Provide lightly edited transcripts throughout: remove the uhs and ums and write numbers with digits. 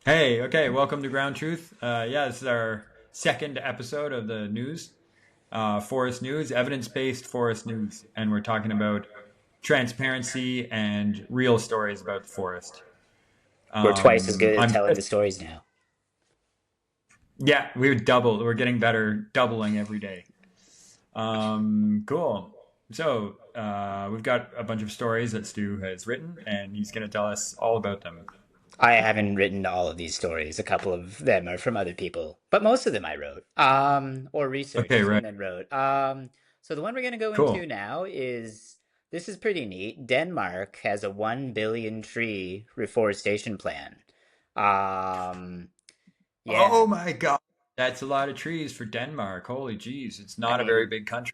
Hey, okay, welcome to Ground Truth. Yeah, this is our second episode of the news, forest news, evidence-based forest news, and we're talking about transparency and real stories about the forest. We're twice as good at I'm telling the stories now. yeah, we're getting better, doubling every day. Cool. So we've got a bunch of stories that Stu has written, and he's going to tell us all about them. I haven't written all of these stories. A couple of them are from other people, but most of them I wrote, or Okay, researched right. and then wrote. So the one we're going to go Cool. into now is this is pretty neat. Denmark has a 1 billion tree reforestation plan. Um, yeah, Oh my God. That's a lot of trees for Denmark. Holy jeez, it's I not a very mean, big country.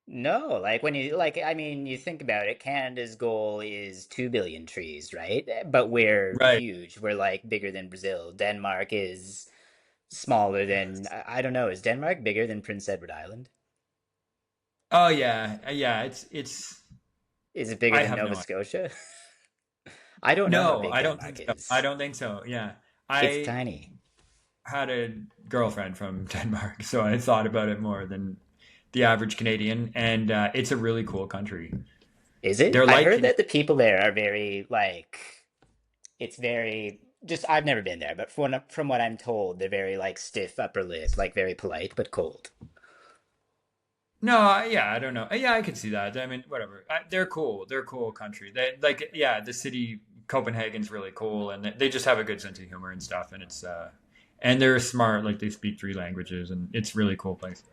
no, like when you like, I mean, you think about it, Canada's goal is 2 billion trees, right? But we're Right. huge. We're like bigger than Brazil. Denmark is smaller than, I don't know, is Denmark bigger than Prince Edward Island? Oh yeah, yeah. It's. Is it bigger I than have no Nova idea. Scotia? I don't know how No, big I don't Denmark think so. I is. don't think so. Yeah, It's I tiny. had a girlfriend from Denmark, so I thought about it more than the average Canadian, and it's a really cool country. Is it? They're I've like heard that the people there are very like it's very just I've never been there, but from what I'm told, they're very like stiff upper lip, like very polite but cold. no, yeah, I don't know. Yeah, I could see that. I mean, whatever. They're cool. They're a cool country. They like, yeah, the city Copenhagen's really cool, and they just have a good sense of humor and stuff. And they're smart. Like they speak three languages, and it's really cool place.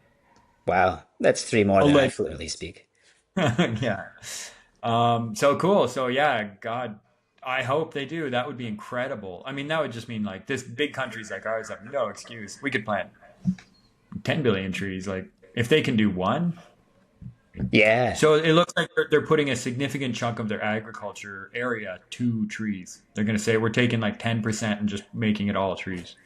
Wow, that's three more than I Alleg- fluently speak. yeah. So cool. So yeah, God, I hope they do. That would be incredible. I mean, that would just mean like this big countries like ours have no excuse. We could plant 10 billion trees. Like if they can do one. Yeah. So it looks like they're putting a significant chunk of their agriculture area to trees. They're going to say we're taking like 10% and just making it all trees.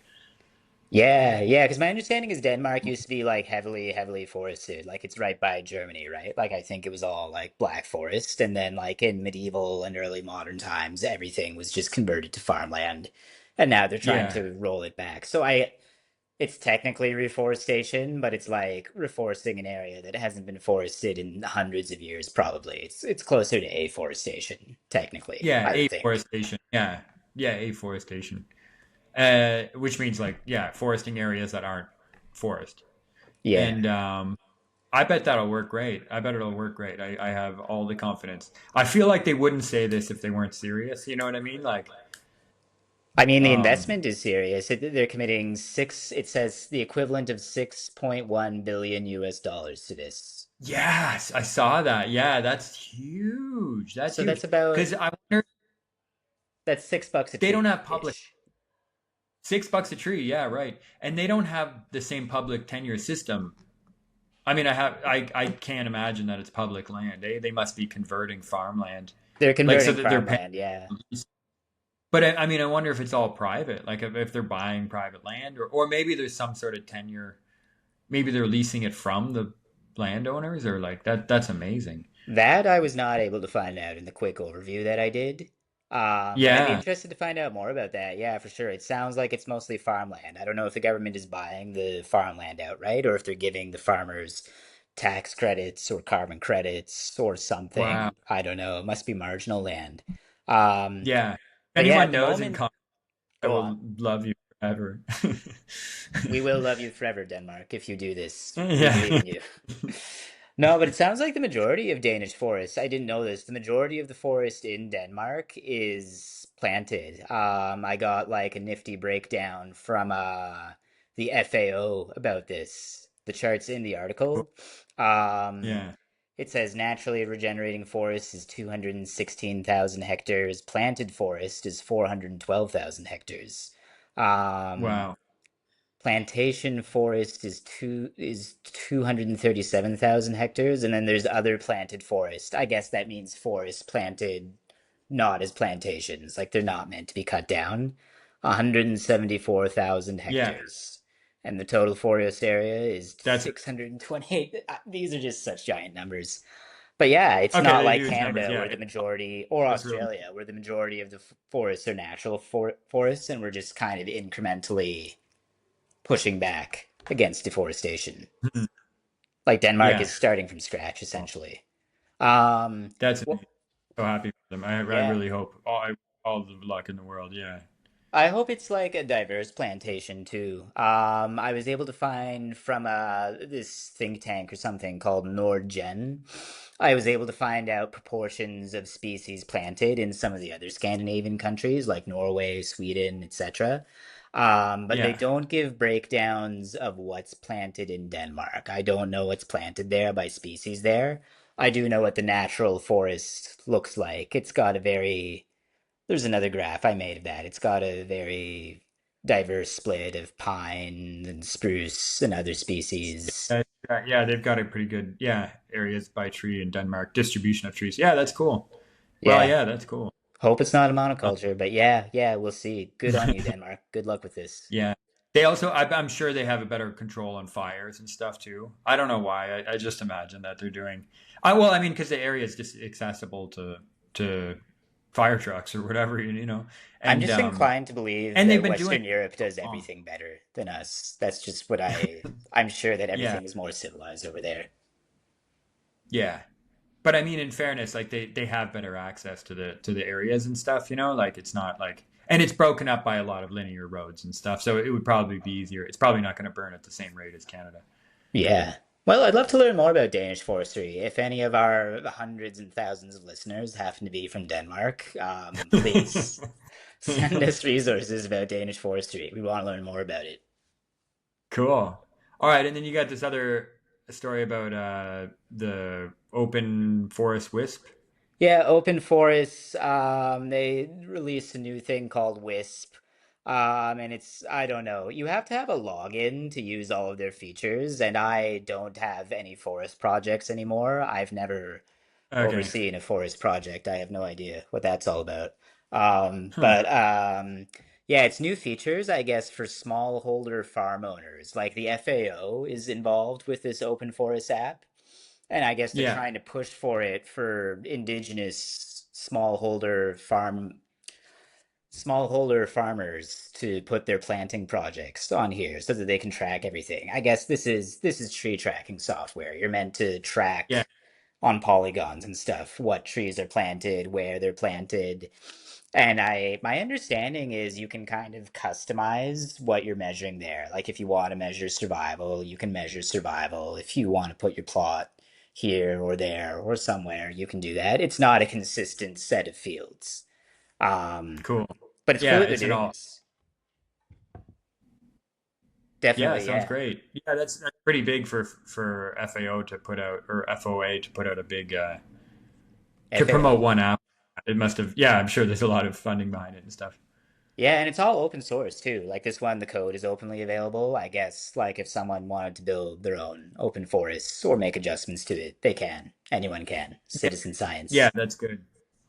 Yeah, because my understanding is Denmark used to be like heavily forested. Like it's right by Germany, right? Like I think it was all like black forest, and then like in medieval and early modern times, everything was just converted to farmland, and now they're trying Yeah. to roll it back. It's technically reforestation, but it's like reforesting an area that hasn't been forested in hundreds of years, probably. It's closer to afforestation, technically, Yeah. I would think. Afforestation. Yeah. Yeah. Afforestation. Which means like, yeah, foresting areas that aren't forest. Yeah. And I bet that'll work great. I bet it'll work great. I have all the confidence. I feel like they wouldn't say this if they weren't serious. You know what I mean? Like, I mean, the um, investment is serious. They're committing it says the equivalent of 6.1 billion US dollars to this. yes, I saw that. Yeah, that's huge. That's So huge. Because I wonder, that's $6 a they don't tree have public ish. $6 a tree. Yeah, right. And they don't have the same public tenure system. I mean, I can't imagine that it's public land. They must be converting farmland, They're like so converting that they're paying. farmland, yeah. But I mean, I wonder if it's all private, like if they're buying private land, or maybe there's some sort of tenure. Maybe they're leasing it from the landowners, or like that. That's amazing. That I was not able to find out in the quick overview that I did. But I'd be Yeah, interested to find out more about that. Yeah, for sure. It sounds like it's mostly farmland. I don't know if the government is buying the farmland outright or if they're giving the farmers tax credits or carbon credits or wow. something. I don't know. It must be marginal land. Yeah. If But yeah, anyone at the knows in moment, comment, I go will on. love you forever. We will love you forever, Denmark, if you do this. We believe Yeah. in you. No, but it sounds like the majority of Danish forests, I didn't know this, the majority of the forest in Denmark is planted. I got like a nifty breakdown from the FAO about this. The charts in the article. Um, Yeah. it says naturally regenerating forest is 216,000 hectares, planted forest is 412,000 hectares. Um, Wow. Plantation forest is 237,000 hectares, and then there's other planted forest. I guess that means forest planted not as plantations, like they're not meant to be cut down. 174,000 Yeah. hectares. And the total forest area is That's 628. These are just such giant numbers. But yeah, it's Okay, not the like huge numbers. Canada Yeah, where the majority, or that's really Australia, where the majority of the forests are natural forests, and we're just kind of incrementally pushing back against deforestation. Mhm. Like Denmark Yeah. is starting from scratch, Well, essentially. that's Well, amazing. So happy for them. I yeah. really hope all the luck in the world. Yeah. I hope it's like a diverse plantation too. I was able to find from this think tank or something called NordGen. I was able to find out proportions of species planted in some of the other Scandinavian countries like Norway, Sweden, etc. But they Yeah. don't give breakdowns of what's planted in Denmark. I don't know what's planted there by species there. I do know what the natural forest looks like. It's got a very there's another graph I made of that. It's got a very diverse split of pine and spruce and other species. Yeah, they've got a pretty good areas by tree in Denmark, distribution of trees. Yeah, that's cool. Well, Yeah. yeah, that's cool. Hope it's not a Uh, monoculture, but yeah, yeah, we'll see. Good on you, Denmark. Good luck with this. yeah, they also I'm sure they have a better control on fires and stuff too. I don't know why. I just imagine that they're doing. I mean, because the area is just accessible to fire trucks or whatever, I'm and just inclined to believe and they've that been doing Western it Europe for does so long. everything better than us. That's just what I'm sure that Yeah, everything is more civilized over there. yeah. But I mean, in fairness, like they have better access to the areas and stuff. Like it's not like, and it's broken up by a lot of linear roads and stuff. So it would probably be easier. It's probably not going to burn at the same rate as Canada. Yeah. Well, I'd love to learn more about Danish forestry. If any of our hundreds and thousands of listeners happen to be from Denmark, please send us resources about Danish forestry. We want to learn more about it. Cool. All right, and then you got this other story about the open forest wisp. Yeah, open forests. They released a new thing called Wisp. And it's, I don't know, you have to have a login to use all of their features, and I don't have any forest projects anymore. I've never Okay. overseeing a forest project. I have no idea what that's all about. Huh. But yeah, it's new features, I guess, for smallholder farm owners. Like the FAO is involved with this open forest app, and I guess they're Yeah. trying to push for it for indigenous smallholder farmers to put their planting projects on here so that they can track everything. I guess this is tree tracking software. You're meant to Yeah. track on polygons and stuff what trees are planted, where they're planted. And I my understanding is you can kind of customize what you're measuring there. Like if you want to measure survival, you can measure survival. If you want to put your plot here or there or somewhere, you can do that. It's not a consistent set of fields. Um, Cool. but it's cool Yeah, that they're it's an doing all. this. Yeah, Definitely, sounds yeah. great. Yeah, that's pretty big for FAO to put out or FOA to put out a big to promote FAO. one app. It must have. Yeah, I'm sure there's a lot of funding behind it and stuff. Yeah, and it's all open source too. Like this one, the code is openly available. I guess like if someone wanted to build their own open forests or make adjustments to it, they can. Anyone can. Citizen Yeah, science. that's good.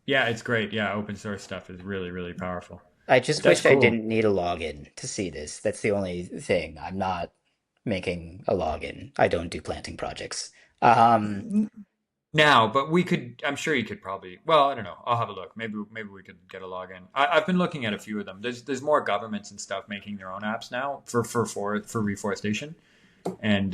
Yeah, it's great. Yeah, open source stuff is really, really powerful. I just That's wish I cool. didn't need a login to see this. That's the only thing. I'm not making a login. I don't do planting projects. Um, Now, but we could. I'm sure you could probably. Well, I don't know. I'll have a look. Maybe we could get a login. I've been looking at a few of them. There's more governments and stuff making their own apps now for reforestation, and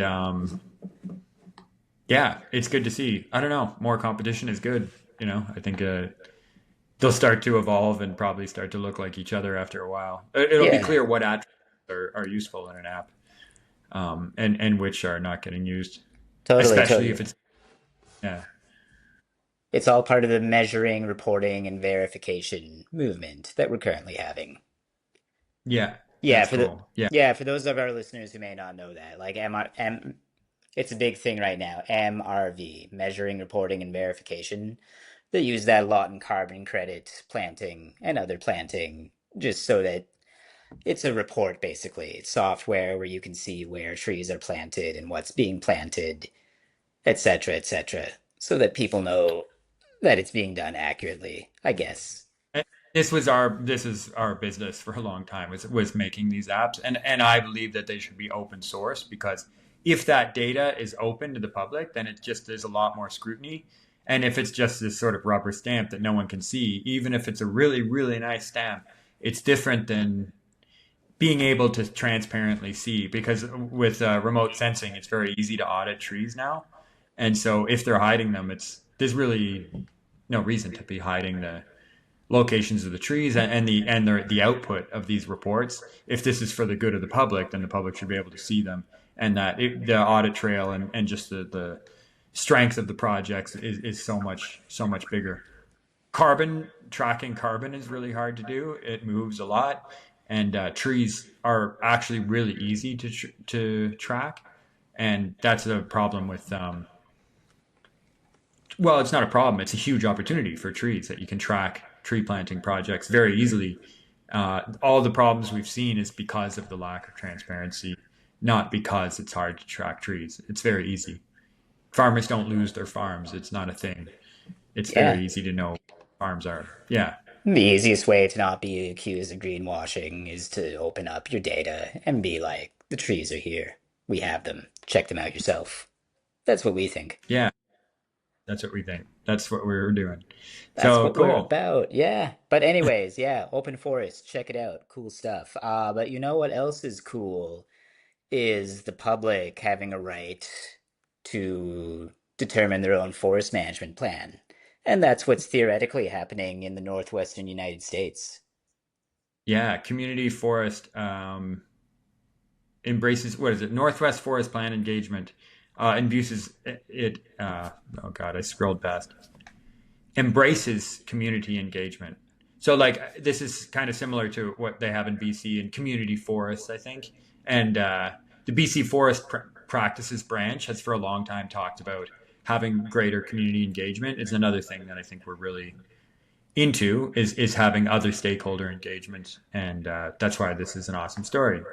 yeah, it's good to see. I don't know. More competition is good. I think they'll start to evolve and probably start to look like each other after a while. It'll be yeah, clear what attributes are useful in an app, and which are not getting used, totally, especially if totally. it's yeah. It's all part of the measuring, reporting, and verification movement that we're currently having. Yeah, Yeah, that's for the cool. Yeah, yeah, for those of our listeners who may not know that, like it's a big thing right now. MRV, measuring, reporting, and verification. They use that a lot in carbon credit planting and other planting, just so that it's a report basically. It's software where you can see where trees are planted and what's being planted, etc., so that people know that it's being done accurately, I guess. And this is our business for a long time was making these apps, and I believe that they should be open source because if that data is open to the public, then it just there's a lot more scrutiny, And if it's just this sort of rubber stamp that no one can see, even if it's a really, really nice stamp, it's different than being able to transparently see, because with remote sensing, it's very easy to audit trees now. And so if they're hiding them, there's really no reason to be hiding the locations of the trees and the output of these reports. If this is for the good of the public, then the public should be able to see them, and the audit trail and just the strength of the projects is so much bigger. Tracking carbon is really hard to do. It moves a lot, and trees are actually really easy to track, and that's a problem with well, it's not a problem. It's a huge opportunity for trees that you can track tree planting projects very easily. All the problems we've seen is because of the lack of transparency, not because it's hard to track trees. It's very easy. Farmers don't lose their farms. It's not a thing. It's Yeah. very easy to know what farms are. Yeah. The easiest way to not be accused of greenwashing is to open up your data and be like, the trees are here. We have them. Check them out yourself. That's what we think. Yeah. That's what we think. That's what we're doing. That's So what we're cool. about. Yeah. But anyways, yeah, open forest, check it out. Cool stuff. But you know what else is cool is the public having a right to determine their own forest management plan. And that's what's theoretically happening in the northwestern United States. Yeah. Community forest embraces, what is it? Northwest Forest Plan engagement embraces it. Oh God, I scrolled past. Embraces community engagement. So like this is kind of similar to what they have in BC and community forests, I think. And the BC Forest Practices branch has for a long time talked about having greater community engagement. Is another thing that I think we're really into is having other stakeholder engagement, and that's why this is an awesome story.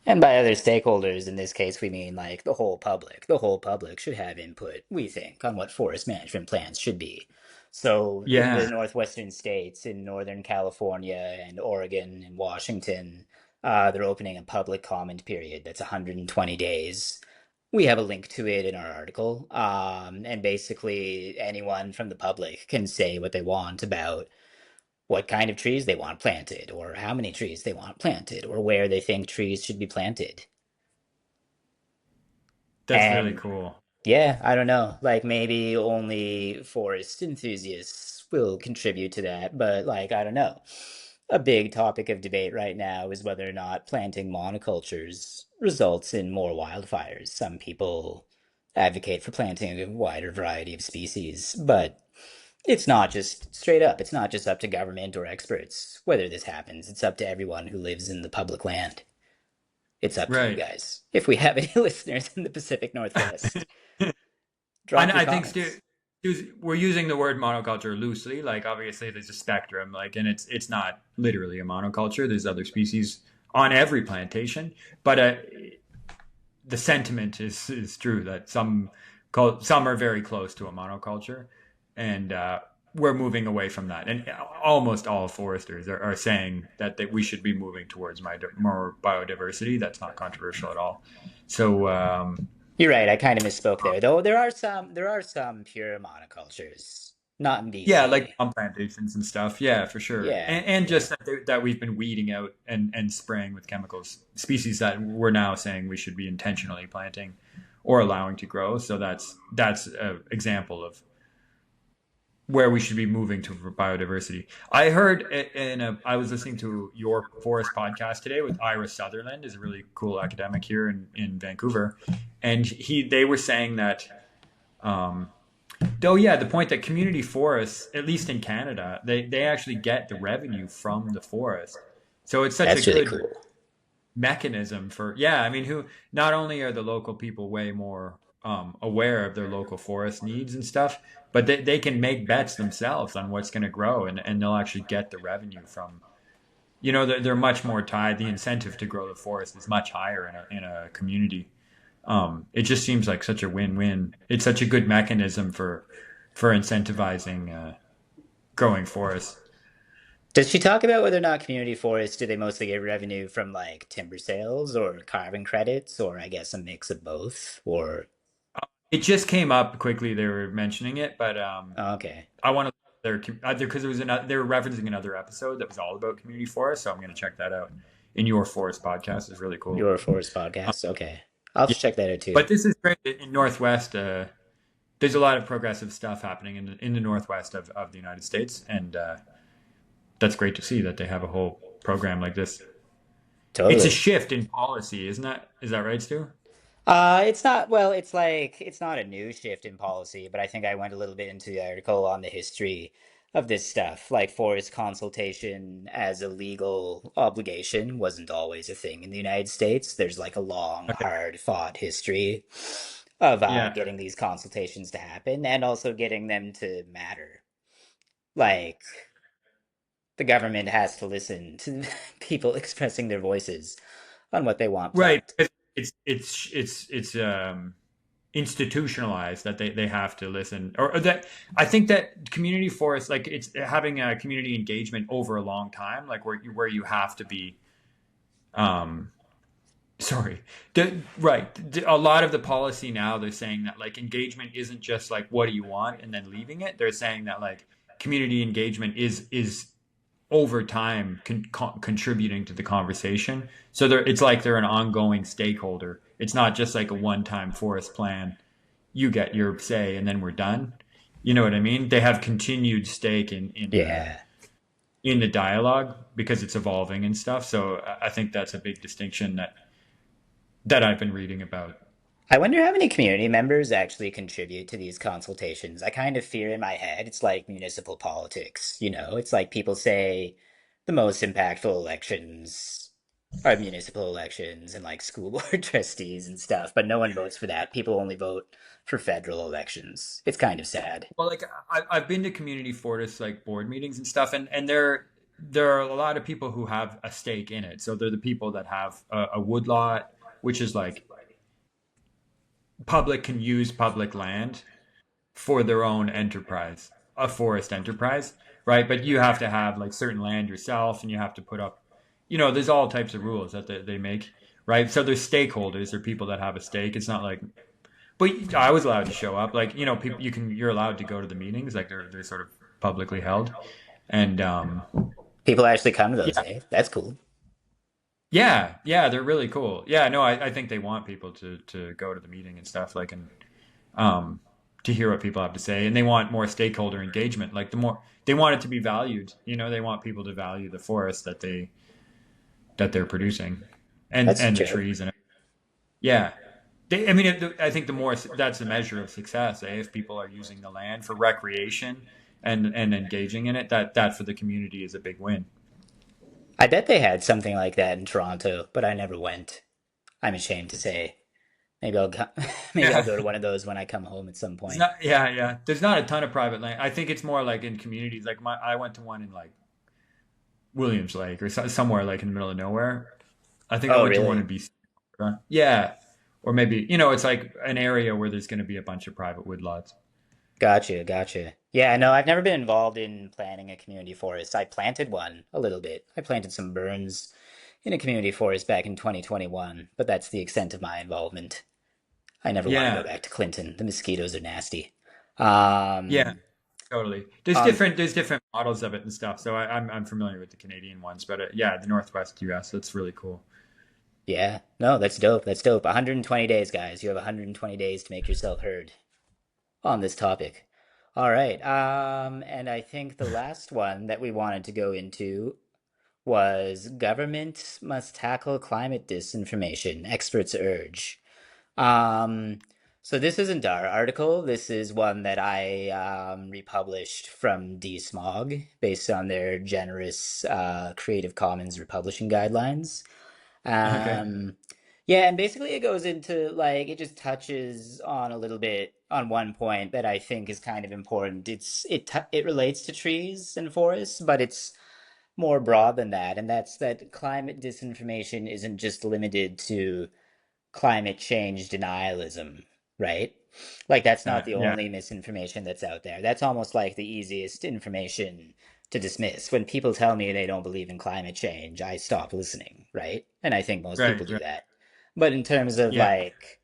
And by other stakeholders, in this case, we mean like the whole public. The whole public should have input, we think, on what forest management plans should be. So, in the Yeah, northwestern states, in Northern California and Oregon and Washington, they're opening a public comment period that's 120 days. We have a link to it in our article. And basically, anyone from the public can say what they want about what kind of trees they want planted, or how many trees they want planted, or where they think trees should be planted. that's really And cool. yeah, I don't know, like maybe only forest enthusiasts will contribute to that, but like, I don't know. A big topic of debate right now is whether or not planting monocultures results in more wildfires. Some people advocate for planting a wider variety of species, but it's not just straight up, it's not just up to government or experts whether this happens. It's up to everyone who lives in the public land. It's up to you Right. guys. If we have any listeners in the Pacific Northwest, and drop your I think comments. we're using the word monoculture loosely. Like obviously, there's a spectrum. Like, and it's not literally a monoculture. There's other species on every plantation, but the sentiment is true that some are very close to a monoculture, and we're moving away from that. And almost all foresters are saying that we should be moving towards more biodiversity. That's not controversial at all. So You're right, I kind of misspoke there. Though there are some pure monocultures. Not in yeah, like BC. palm plantations and stuff. Yeah, for sure. Yeah, And yeah. just that we've been weeding out and spraying with chemicals species that we're now saying we should be intentionally planting or allowing to grow. So that's an example of where we should be moving to for biodiversity. I heard I was listening to your forest podcast today with Ira Sutherland, is a really cool academic here in Vancouver, and they were saying that um, though, yeah, the point that community forests, at least in Canada, they actually get the revenue from the forest. So it's such a That's really good cool. mechanism for, yeah, I mean, who not only are the local people way more aware of their local forest needs and stuff, but they can make bets themselves on what's going to grow, and they'll actually get the revenue from, they're much more tied. The incentive to grow the forest is much higher in a community. It just seems like such a win-win. It's such a good mechanism for incentivizing growing forests. Does she talk about whether or not community forests do they mostly get revenue from like timber sales or carbon credits, or I guess a mix of both? Or It just came up quickly. They were mentioning it, but Oh, okay. I want to their because there was another. They were referencing another episode that was all about community forests, so I'm going to check that out. In Your Forest podcast is really cool. Your Forest Um, podcast. Okay. I'll have yeah, to check that out too. but this is great in Northwest. There's a lot of progressive stuff happening in the Northwest of the United States, and that's great to see that they have a whole program like this. It's a Totally. shift in policy, isn't that? Is that right, Stu? It's not, well, it's like, it's not a new shift in policy, but I think I went a little bit into the article on the history of this stuff. Like forest consultation as a legal obligation wasn't always a thing in the United States. There's like a long, Okay. hard fought history of Yeah. getting these consultations to happen and also getting them to matter. Like, the government has to listen to people expressing their voices on what they want Right. planted. It's institutionalized that they have to listen, or that I think that community forests, like it's having a community engagement over a long time, like where you have to be um sorry. A lot of the policy now, they're saying that like engagement isn't just like what do you want and then leaving it. They're saying that like community engagement is over time contributing to the conversation. So it's like they're an ongoing stakeholder. It's not just like a one-time forest plan. You get your say and then we're done. You know what I mean? They have continued stake Yeah. in the dialogue because it's evolving and stuff. So I think that's a big distinction that I've been reading about. I wonder how many community members actually contribute to these consultations. I kind of fear in my head it's like municipal politics, you know? It's like people say the most impactful elections are municipal elections and like school board trustees and stuff, but no one votes for that. People only vote for federal elections. It's kind of sad. Well, like I've been to community forest like board meetings and stuff, and there are a lot of people who have a stake in it. So they're the people that have a wood lot, which is like public can use public land for their own enterprise, a forest enterprise, right? But you have to have like certain land yourself, and you have to put up, there's all types of rules that they make, right? So there's stakeholders or people that have a stake. It's not like, but I was allowed to show up. Like, people you're allowed to go to the meetings, like they're sort of publicly held, and People actually come to those, yeah, eh? That's cool. yeah, they're really cool. Yeah, no, I think they want people to go to the meeting and stuff, like, and um, to hear what people have to say, and they want more stakeholder engagement. Like the more they want it to be valued, they want people to value the forest that they're producing, That's and the true. trees and yeah. I mean, I think the more that's a measure of success. If people are using the land for recreation and engaging in it, that for the community is a big win. I bet they had something like that in Toronto, but I never went. I'm ashamed to say. Maybe I'll go, maybe I'll Yeah, go to one of those when I come home at some it's point. not. Yeah, yeah. There's not a ton of private land. I think it's more like in communities. Like I went to one in like Williams Lake or somewhere like in the middle of nowhere. I think I Oh, went to one really? in BC. Yeah, or maybe it's like an area where there's going to be a bunch of private woodlots. Gotcha, gotcha. Yeah, no, I've never been involved in planting a community forest. I planted one a little bit. I planted some burns in a community forest back in 2021, but that's the extent of my involvement. I never want to go Yeah, back to Clinton. The mosquitoes are nasty. yeah. Um, Totally. There's different models of it and stuff. So I'm familiar with the Canadian ones, but yeah, the Northwest U.S. That's really cool. yeah, no, that's dope. That's dope. 120 days, guys. You have 120 days to make yourself heard on this topic. All right. And I think the last one that we wanted to go into was government must tackle climate disinformation, experts urge. Um, so this isn't our article. This is one that I republished from DSmog based on their generous Creative Commons republishing guidelines. Okay. Um, yeah, and basically it goes into like it just touches on a little bit on one point that I think is kind of important. It relates to trees and forests, but it's more broad than that, and that's that climate disinformation isn't just limited to climate change denialism, right? Like that's not the Yeah. only misinformation that's out there. That's almost like the easiest information to dismiss. When people tell me they don't believe in climate change, I stop listening, right? And I think most Right. people do Right. that. But in terms of Yeah. like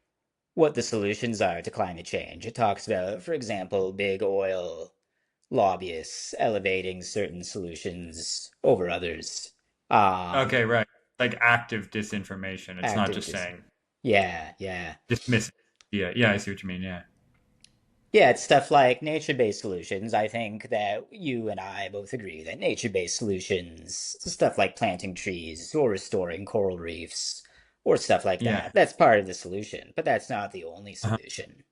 what the solutions are to climate change. It talks about, for example, big oil lobbyists elevating certain solutions over others. Okay, Um, right. Like active disinformation. It's not just activities. saying Yeah, yeah. dismiss. Yeah, yeah, I see what you mean. Yeah. Yeah, it's stuff like nature-based solutions. I think that you and I both agree that nature-based solutions, stuff like planting trees or restoring coral reefs or stuff like Yeah. that, that's part of the solution, but that's not the only Uh-huh. solution.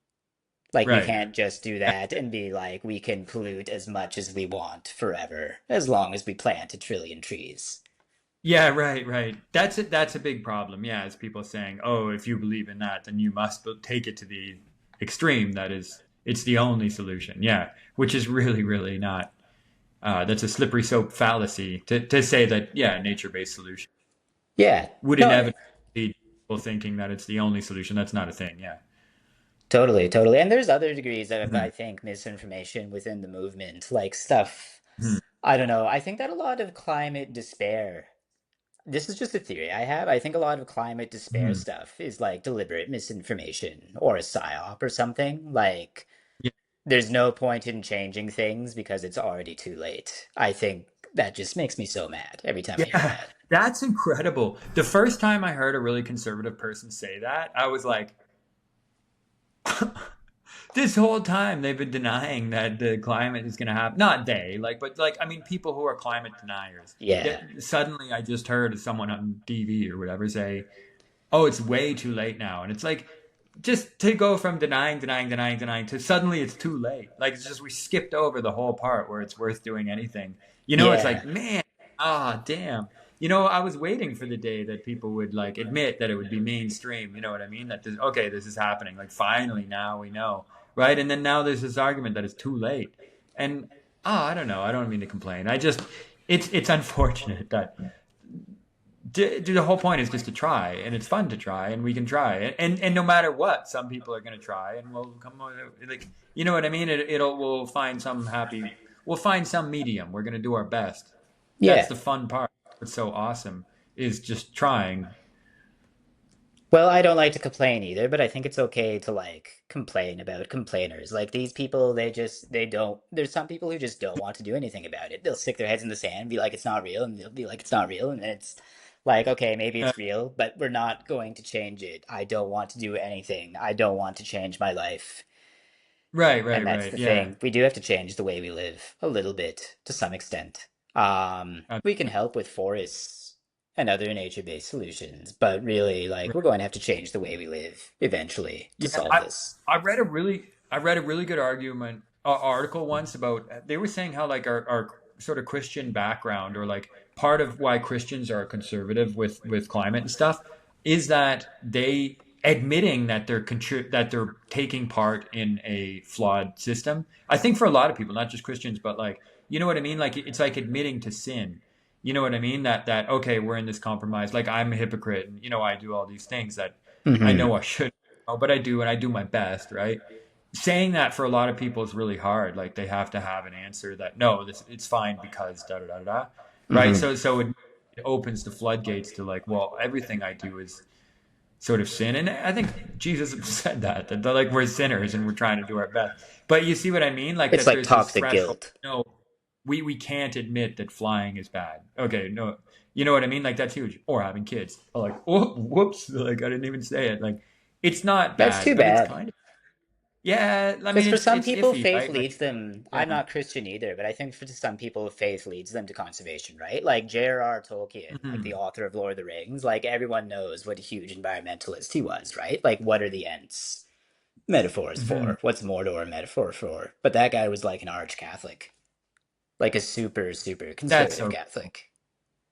Like, we Right. can't just do that and be like, we can pollute as much as we want forever, as long as we plant 1 trillion trees. Yeah, right, right. That's a big problem. Yeah, as people saying, "Oh, if you believe in that, then you must take it to the extreme. That is, it's the only solution." Yeah, which is really, really not. That's a slippery slope fallacy to say that. Yeah, nature-based solution Yeah, would no, inevitably lead to people thinking that it's the only solution. That's not a thing. Yeah. totally, totally. And there's other degrees of, Mhm. I think, misinformation within the movement, like stuff. Mhm. I don't know. I think that a lot of climate despair, this is just a theory I have. I think a lot of climate despair Mhm. stuff is like deliberate misinformation or a psyop or something. Like, Yeah. there's no point in changing things because it's already too late. I think that just makes me so mad every time I hear Yeah, that. that's incredible. The first time I heard a really conservative person say that, I was like, this whole time they've been denying that the climate is going to happen. Not they, like, but like, I mean, people who are climate deniers. Yeah. That suddenly, I just heard someone on TV or whatever say, "Oh, it's way too late now," and it's like, just to go from denying to suddenly it's too late. Like it's just we skipped over the whole part where it's worth doing anything. It's Yeah. like, man, damn. I was waiting for the day that people would like admit that it would be mainstream. You know what I mean? That okay, this is happening. Like finally, now we know, right? And then now there's this argument that it's too late, and I don't know. I don't mean to complain. I just it's unfortunate that the whole point is just to try, and it's fun to try, and we can try, and no matter what, some people are going to try, and we'll come on, like you know what I mean. We'll find some happy, we'll find some medium. We're going to do our best. That's Yeah. the fun part. What's so awesome is just trying. Well, I don't like to complain either, but I think it's okay to like complain about complainers. Like these people, they don't, there's some people who just don't want to do anything about it. They'll stick their heads in the sand, be like it's not real, and they'll be like it's not real, and then it's like, okay, maybe Uh, it's real, but we're not going to change it. I don't want to do anything. I don't want to change my life. right, And right, that's right. the Yeah. thing. We do have to change the way we live a little bit to some extent. Uh, We can help with forests and other nature-based solutions, but really, like, we're going to have to change the way we live eventually to Yeah, solve this. I read a really good argument article once about they were saying how like our sort of Christian background or like part of why Christians are conservative with climate and stuff is that they admitting that that they're taking part in a flawed system. I think for a lot of people, not just Christians, but like you know what I mean? Like it's like admitting to sin. You know what I mean? That okay, we're in this compromise. Like I'm a hypocrite and I do all these things that I Hmm. know I should but I do, and I do my best, right? Saying that for a lot of people is really hard. Like they have to have an answer that no, this it's fine because da da da da, right? Hmm. It opens the floodgates to like, well, everything I do is sort of sin, and I think Jesus said that like we're sinners and we're trying to do our best. But you see what I mean? Like It's that like there's this toxic threshold. guilt. No, we can't admit that flying is bad. Okay, no, you know what I mean? Like that's huge. Or having kids. Or like, oh, whoops, like I didn't even say it. Like it's not That's too bad, but it's bad. kind of yeah. I Because mean, for some it's people, iffy, faith right? Like leads them. yeah, I'm not Christian either, but I think for some people, faith leads them to conservation, right? Like J.R.R. Tolkien, like the mhm, author of Lord of the Rings, like everyone knows what a huge environmentalist he was, right? Like, what are the Ents metaphors mhm. for? What's Mordor a metaphor for? But that guy was like an arch Catholic, like a super, super That's conservative so Catholic.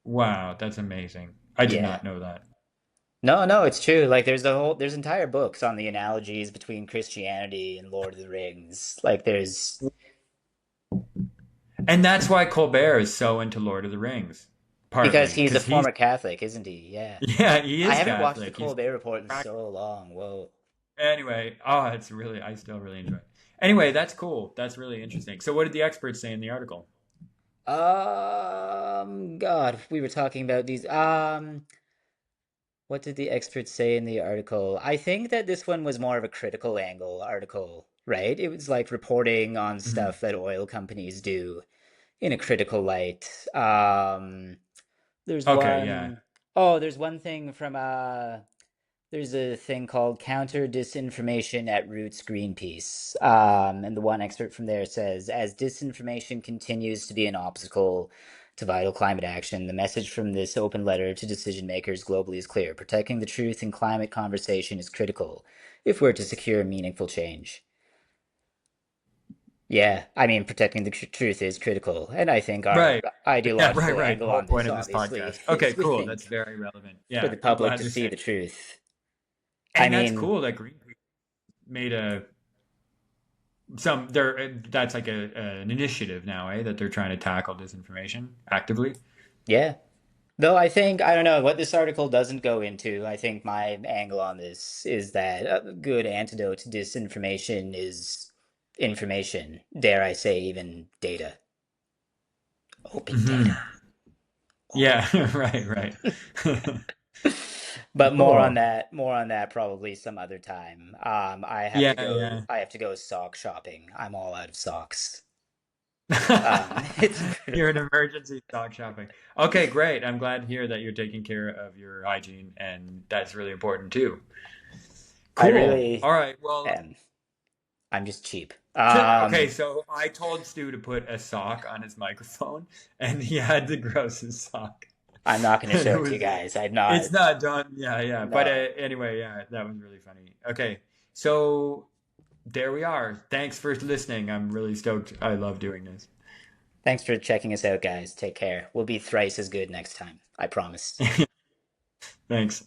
wow. That's amazing. I did Yeah. not know that. No, no, it's true. Like there's entire books on the analogies between Christianity and Lord of the Rings. Like there's And that's why Colbert is so into Lord of the Rings, because partly he's a because he's former Catholic, isn't he? Yeah. yeah, he I is haven't watched the Catholic. He's Colbert Report in so long. Whoa. anyway. Oh, it's really I still really enjoy it. Anyway, that's cool. That's really interesting. So, what did the experts say in the article? God, we were talking about these. What did the experts say in the article? I think that this one was more of a critical angle article, right? It was like reporting on Mhm. stuff that oil companies do in a critical light. There's Okay, yeah. one, oh, there's one thing from there's a thing called Counter Disinformation at Roots Greenpeace. And the one expert from there says, as disinformation continues to be an obstacle to vital climate action, the message from this open letter to decision makers globally is clear. Protecting the truth in climate conversation is critical if we're to secure meaningful change. Yeah, I mean, protecting the truth is critical. And I think our Right. Yeah, right, ideological right. The angle whole on point this, of this obviously, podcast. Okay, is we cool. That's think very relevant. for Yeah, the I'm public glad to to see say. the truth. I And that's mean, cool that Greenpeace made a some there that's like an initiative now, eh, that they're trying to tackle disinformation actively. yeah. Though I think, I don't know, what this article doesn't go into, I think my angle on this is that a good antidote to disinformation is information, dare I say, even data. Open data. Hmm. Open Yeah, right, right. But Cool. more on that probably some other time. Yeah, yeah. I have to go sock shopping. I'm all out of socks. It's You're an critical. emergency stock shopping. Okay, great. I'm glad to hear that you're taking care of your hygiene, and that's really important too. I Cool. really All right. Well, am. I'm just cheap. okay. So I told Stu to put a sock on his microphone, and he had to gross his sock. I'm not going to And show it it to you was, guys. I'm not. it's not done. Yeah, yeah. But No. anyway, yeah, that was really funny. Okay. So there we are. Thanks for listening. I'm really stoked. I love doing this. Thanks for checking us out, guys. Take care. We'll be thrice as good next time. I promise. Thanks.